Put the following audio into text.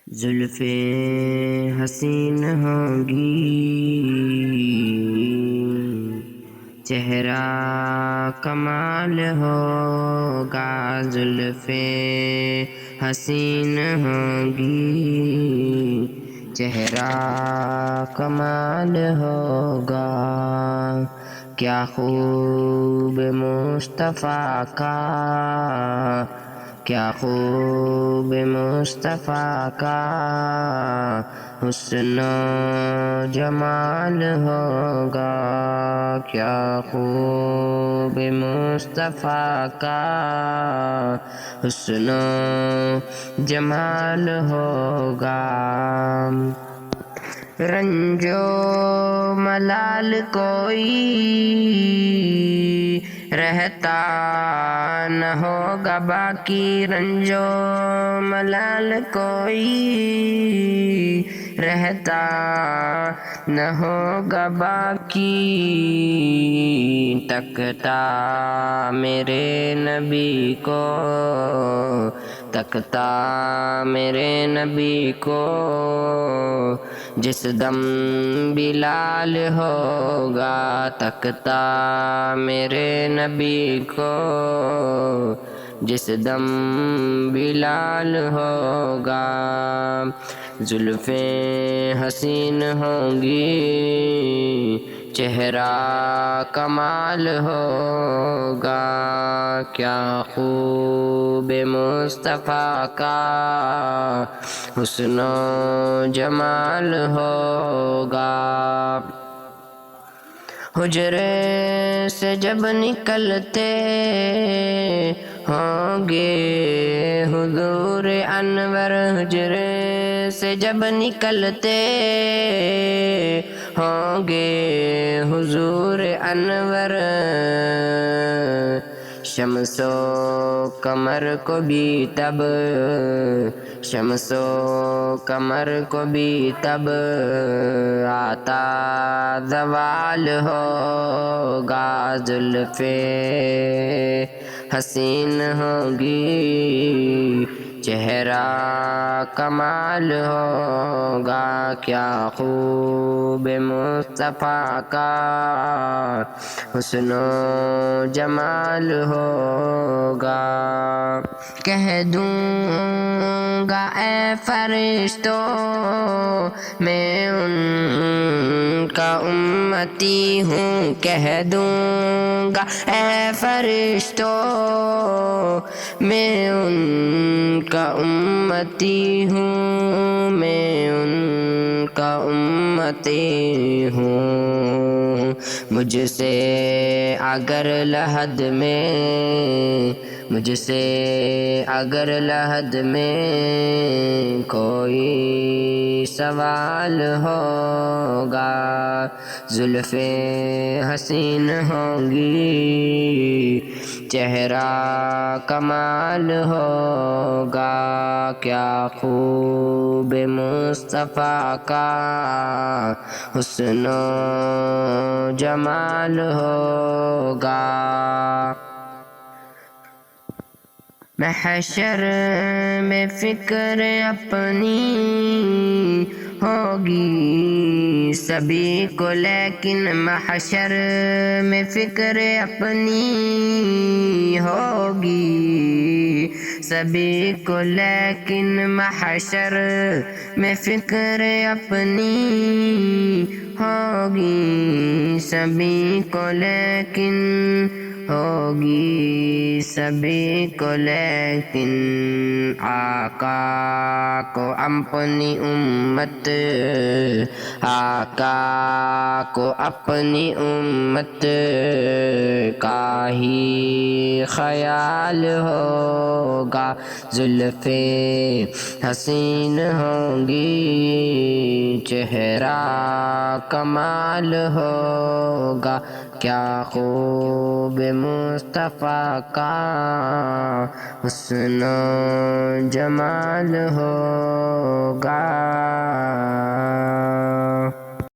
زلفیں حسین ہوں گی، چہرہ کمال ہوگا. زلفیں حسین ہوں گی، چہرہ کمال ہوگا. کیا خوب مصطفیٰ کا، کیا خوب مصطفیٰ کا حسن و جمال ہوگا. کیا خوب مصطفیٰ کا حسن و جمال ہوگا. رنج و ملال کوئی رہتا نہ ہوگا باقی، رنج و ملال کوئی رہتا نہ ہوگا باقی. تکتا میرے نبی کو، تکتا میرے نبی کو جس دم بلال ہوگا. تکتا میرے نبی کو جس دم بلال ہوگا. زلفیں حسین ہوں گی، چہرہ کمال ہوگا. کیا خوب مصطفیٰ کا حسن و جمال ہوگا. حجرے سے جب نکلتے ہوں گے حضور انور، حجرے سے جب نکلتے ہوں گے حضور انور، شمس و قمر کو بھی تب، شمس و قمر کو بھی تب آتا زوال ہوگا. زلفیں حسین ہوں گی، چہرہ کمال ہوگا. کیا خوب مصطفیٰ کا حسن و جمال ہوگا. کہہ دوں گا اے فرشتوں میں ان کا امتی ہوں، کہہ دوں گا اے فرشتوں میں ان کا امتی ہوں، میں ان کا امتی ہوں. مجھ سے اگر لحد میں، مجھ سے اگر لحد میں کوئی سوال ہوگا، زلفیں حسین ہوں گی، چہرہ کمال ہوگا. کیا خوب مصطفیٰ کا حسن و جمال ہوگا. محشر میں فکر اپنی ہوگی سبھی کو، لیکن محشر میں فکر اپنی ہوگی سبھی کو، لیکن محشر میں فکر اپنی ہوگی سبھی کو، لیکن ہوگی سبھی کو، لیکن آقا کو اپنی امت، آقا کو اپنی امت کا ہی خیال ہوگا. زلفیں حسین ہوں گی، چہرہ کمال ہوگا. کیا خوب مصطفیٰ کا حسن و جمال ہوگا.